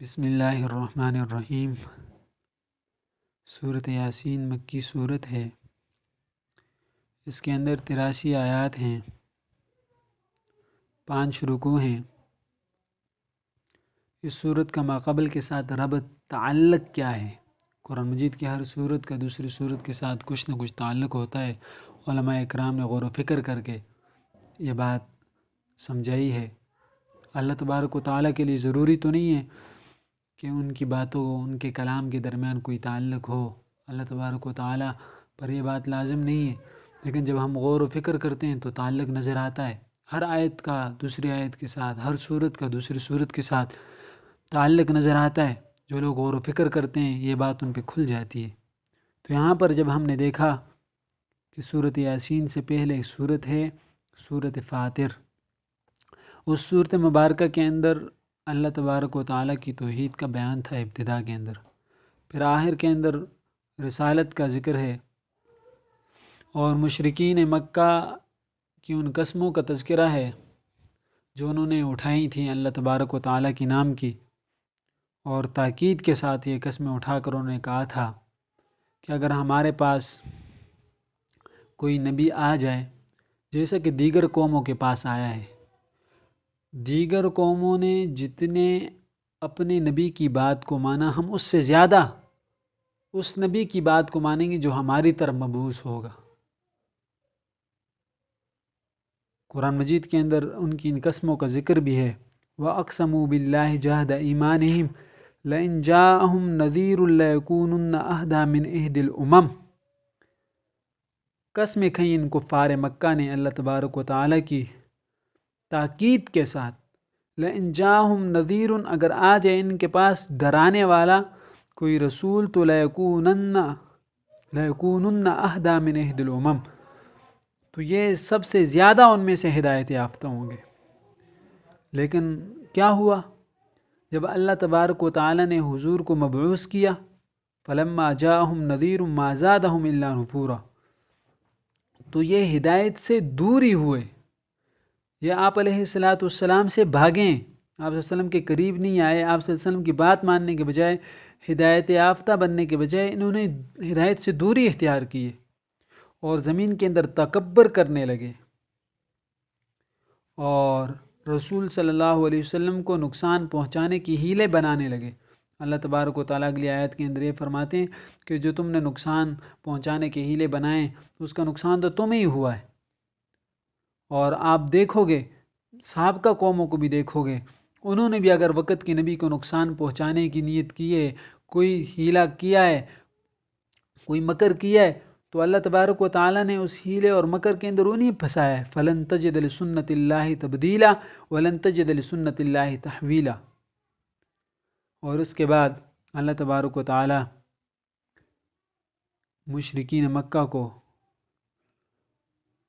بسم اللہ الرحمن الرحیم۔ سورۃ یاسین مکی صورت ہے۔ اس کے اندر 83 آیات ہیں، 5 رکوع ہیں۔ اس صورت کا ماقبل کے ساتھ ربط تعلق کیا ہے؟ قرآن مجید کی ہر صورت کا دوسری صورت کے ساتھ کچھ نہ کچھ تعلق ہوتا ہے۔ علماء اکرام نے غور و فکر کر کے یہ بات سمجھائی ہے۔ اللہ تبارک و تعالیٰ کے لیے ضروری تو نہیں ہے کہ ان کی باتوں ان کے کلام کے درمیان کوئی تعلق ہو۔ اللہ تبارک و تعالیٰ پر یہ بات لازم نہیں ہے، لیکن جب ہم غور و فکر کرتے ہیں تو تعلق نظر آتا ہے۔ ہر آیت کا دوسری آیت کے ساتھ، ہر صورت کا دوسری صورت کے ساتھ تعلق نظر آتا ہے۔ جو لوگ غور و فکر کرتے ہیں یہ بات ان پہ کھل جاتی ہے۔ تو یہاں پر جب ہم نے دیکھا کہ سورۃ یاسین سے پہلے ایک صورت ہے سورۃ فاطر، اس صورت مبارکہ کے اندر اللہ تبارک و تعالیٰ کی توحید کا بیان تھا ابتدا کے اندر، پھر آخر کے اندر رسالت کا ذکر ہے، اور مشرکین مکہ کی ان قسموں کا تذکرہ ہے جو انہوں نے اٹھائی تھیں اللہ تبارک و تعالیٰ کی نام کی، اور تاکید کے ساتھ یہ قسمیں اٹھا کر انہوں نے کہا تھا کہ اگر ہمارے پاس کوئی نبی آ جائے جیسا کہ دیگر قوموں کے پاس آیا ہے، دیگر قوموں نے جتنے اپنے نبی کی بات کو مانا، ہم اس سے زیادہ اس نبی کی بات کو مانیں گے جو ہماری طرف مبعوث ہوگا۔ قرآن مجید کے اندر ان کی ان قسموں کا ذکر بھی ہے۔ وَأَقْسَمُوا بِاللَّهِ جَهْدَ إِيمَانِهِمْ لَإِنْ جَاءَهُمْ نَذِيرٌ لَيَكُونُنَّ أَهْدَىٰ مِنْ إِحْدِ الْأُمَمِ۔ قسم کھائیں ان کفار مکہ نے اللہ تبارک و تعالیٰ کی تاکید کے ساتھ، لَإِنْ جَاءَهُمْ نَذِيرٌ، اگر آ جائے ان کے پاس ڈرانے والا کوئی رسول تو لَيَكُونُنَّ أَهْدَىٰ مِنْ إِحْدِ الْأُمَمِ، تو یہ سب سے زیادہ ان میں سے ہدایت یافتہ ہوں گے۔ لیکن کیا ہوا جب اللہ تبارک و تعالیٰ نے حضور کو مبعوث کیا؟ فَلَمَّا جَاءَهُمْ نَذِيرٌ مَا زَادَهُمْ إِلَّا نُفُورًا، تو یہ ہدایت سے دور ہی ہوئے، یہ آپ علیہ السلام سے بھاگیں، آپ صلی اللہ علیہ وسلم کے قریب نہیں آئے، آپ صلی اللہ علیہ وسلم کی بات ماننے کے بجائے، ہدایت یافتہ بننے کے بجائے انہوں نے ہدایت سے دوری اختیار کی اور زمین کے اندر تکبر کرنے لگے، اور رسول صلی اللہ علیہ وسلم کو نقصان پہنچانے کی ہیلے بنانے لگے۔ اللہ تبارک و تعالیٰ اگلی آیت کے اندر یہ فرماتے ہیں کہ جو تم نے نقصان پہنچانے کے ہیلے بنائیں اس کا نقصان تو تمہیں ہی ہوا ہے، اور آپ دیکھو گے سابقہ قوموں کو بھی دیکھو گے، انہوں نے بھی اگر وقت کے نبی کو نقصان پہنچانے کی نیت کی ہے، کوئی ہیلہ کیا ہے، کوئی مکر کیا ہے، تو اللہ تبارک و تعالیٰ نے اس ہیلے اور مکر کے اندر انہیں پھنسایا ہے۔ فَلَن تَجِدَ لِسُنَّتِ اللَّهِ تَبْدِيلًا وَلَن تَجِدَ لِسُنَّتِ اللَّهِ تَحْوِيلًا۔ اور اس کے بعد اللہ تبارک و تعالیٰ مشرکین مکہ کو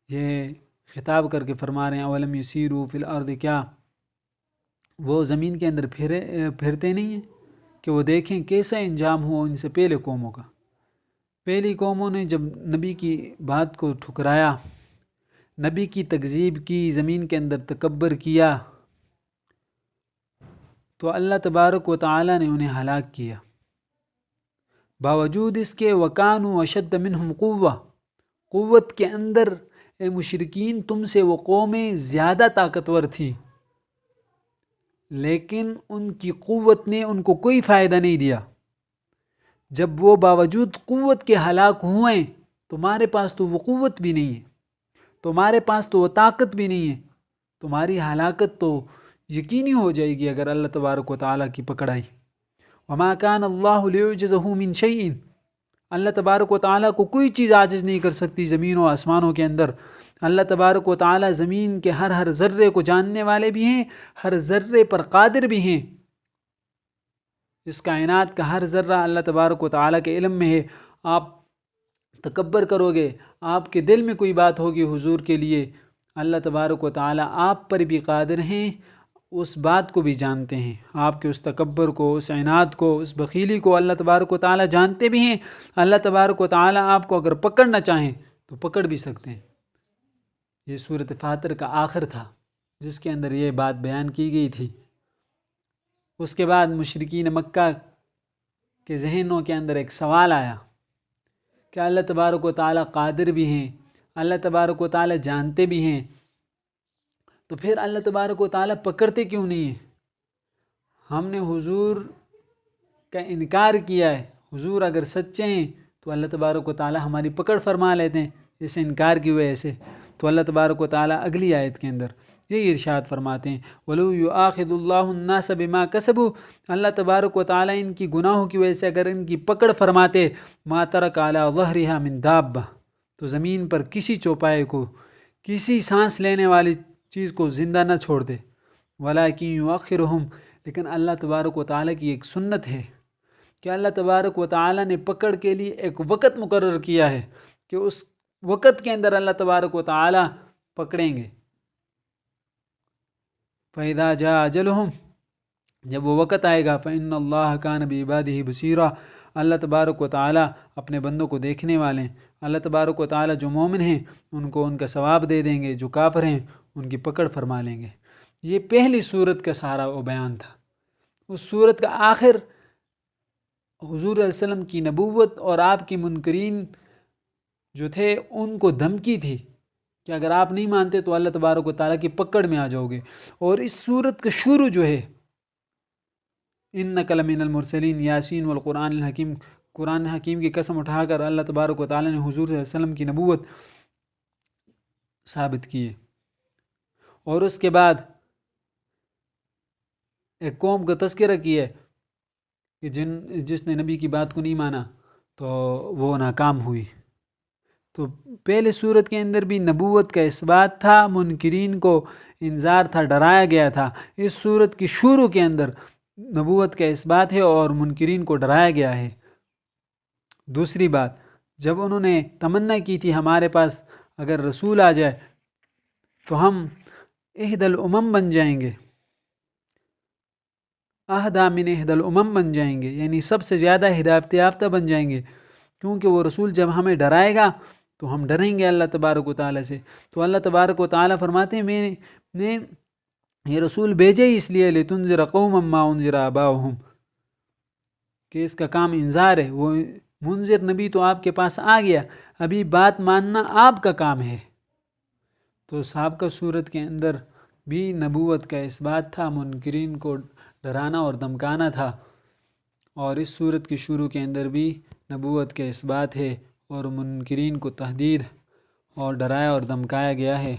یہ خطاب کر کے فرما رہے ہیں اولم یسیروا فی الارض، کیا وہ زمین کے اندر پھرتے نہیں ہیں کہ وہ دیکھیں کیسا انجام ہوا ان سے پہلے قوموں کا۔ پہلی قوموں نے جب نبی کی بات کو ٹھکرایا، نبی کی تکذیب کی، زمین کے اندر تکبر کیا، تو اللہ تبارک و تعالیٰ نے انہیں ہلاک کیا، باوجود اس کے وَكَانُوا أَشَدَّ مِنْهُمْ قُوَّةً، قوت کے اندر اے مشرکین تم سے وہ قومیں زیادہ طاقتور تھیں، لیکن ان کی قوت نے ان کو کوئی فائدہ نہیں دیا۔ جب وہ باوجود قوت کے ہلاک ہوئے، تمہارے پاس تو وہ قوت بھی نہیں ہے، تمہارے پاس تو وہ طاقت بھی نہیں ہے، تمہاری ہلاکت تو یقینی ہو جائے گی اگر اللہ تبارک و تعالیٰ کی پکڑ آئی۔ وَمَا كَانَ اللَّهُ لِيُعْجِزَهُ مِنْ شَيْءٍ، اللہ تبارک و تعالیٰ کو کوئی چیز عاجز نہیں کر سکتی زمین و آسمانوں کے اندر۔ اللہ تبارک و تعالیٰ زمین کے ہر ذرے کو جاننے والے بھی ہیں، ہر ذرے پر قادر بھی ہیں۔ اس کائنات کا ہر ذرہ اللہ تبارک و تعالیٰ کے علم میں ہے۔ آپ تکبر کرو گے، آپ کے دل میں کوئی بات ہوگی حضور کے لیے، اللہ تبارک و تعالیٰ آپ پر بھی قادر ہیں، اس بات کو بھی جانتے ہیں، آپ کے اس تکبر کو، اس عناد کو، اس بخیلی کو اللہ تبارک و تعالیٰ جانتے بھی ہیں۔ اللہ تبارک و تعالیٰ آپ کو اگر پکڑنا چاہیں تو پکڑ بھی سکتے ہیں۔ یہ سورۃ فاطر کا آخر تھا جس کے اندر یہ بات بیان کی گئی تھی۔ اس کے بعد مشرکین مکہ کے ذہنوں کے اندر ایک سوال آیا کہ اللہ تبارک و تعالیٰ قادر بھی ہیں، اللہ تبارک و تعالیٰ جانتے بھی ہیں، تو پھر اللہ تبارک و تعالیٰ پکڑتے کیوں نہیں ہیں؟ ہم نے حضور کا انکار کیا ہے، حضور اگر سچے ہیں تو اللہ تبارک و تعالیٰ ہماری پکڑ فرما لیتے ہیں اس انکار کی وجہ سے۔ تو اللہ تبارک و تعالیٰ اگلی آیت کے اندر یہی ارشاد فرماتے ہیں وَلَوْ يُؤَاخِذُ اللَّهُ النَّاسَ بِمَا كَسَبُوا، اللہ تبارک و تعالیٰ ان کی گناہوں کی وجہ سے اگر ان کی پکڑ فرماتے مَا تَرَكَ عَلَى ظَهْرِهَا مِن دَابَّةٍ، تو زمین پر کسی چوپائے کو، کسی سانس لینے والی چیز کو زندہ نہ چھوڑ دے، وَلَكِنْ يُؤَخِّرُهُمْ، لیکن اللہ تبارک و تعالیٰ کی ایک سنت ہے کہ اللہ تبارک و تعالیٰ نے پکڑ کے لیے ایک وقت مقرر کیا ہے کہ اس وقت کے اندر اللہ تبارک و تعالیٰ پکڑیں گے۔ فَإِذَا جَاءَ أَجَلُهُمْ، جب وہ وقت آئے گا فَإِنَّ اللَّهَ كَانَ بِعِبَادِهِ بَصِيرًا، اللہ تبارک و تعالیٰ اپنے بندوں کو دیکھنے والے ہیں۔ اللہ تبارک و تعالیٰ جو مومن ہیں ان کو ان کا ثواب دے دیں گے، جو کافر ہیں ان کی پکڑ فرما لیں گے۔ یہ پہلی صورت کا سارا وہ بیان تھا۔ اس صورت کا آخر حضور علیہ السلام کی نبوت اور آپ کی منکرین جو تھے ان کو دھمکی تھی کہ اگر آپ نہیں مانتے تو اللہ تبارک و تعالیٰ کی پکڑ میں آ جاؤ گے۔ اور اس صورت کا شروع جو ہے اِنَّكَ لَمِنَ الْمُرْسَلِينَ، یاسین والقرآن الحکیم، قرآن حکیم کی قسم اٹھا کر اللہ تبارک و تعالیٰ نے حضور صلی اللہ علیہ وسلم کی نبوت ثابت کی ہے۔ اور اس کے بعد ایک قوم کا تذکرہ کیا ہے کہ جس نے نبی کی بات کو نہیں مانا تو وہ ناکام ہوئی۔ تو پہلے صورت کے اندر بھی نبوت کا اثبات تھا، منکرین کو انذار تھا، ڈرایا گیا تھا۔ اس صورت کی شروع کے اندر نبوت کا اثبات ہے اور منکرین کو ڈرایا گیا ہے۔ دوسری بات، جب انہوں نے تمنا کی تھی ہمارے پاس اگر رسول آ جائے تو ہم احد الامم بن جائیں گے، اہدا من احد الامم بن جائیں گے، یعنی سب سے زیادہ ہدایت یافتہ بن جائیں گے، کیونکہ وہ رسول جب ہمیں ڈرائے گا تو ہم ڈریں گے اللہ تبارک و تعالیٰ سے۔ تو اللہ تبارک و تعالیٰ فرماتے ہیں میں نے یہ رسول بھیجے ہی اس لیے لتنذر قوما ما انذر آباؤہم، کہ اس کا کام انذار ہے۔ وہ منذر نبی تو آپ کے پاس آ گیا، ابھی بات ماننا آپ کا کام ہے۔ تو سابقہ صورت کے اندر بھی نبوت کا اثبات تھا، منکرین کو ڈرانا اور دمکانا تھا، اور اس صورت کی شروع کے اندر بھی نبوت کا اثبات ہے اور منکرین کو تہدید اور ڈرایا اور دمکایا گیا ہے۔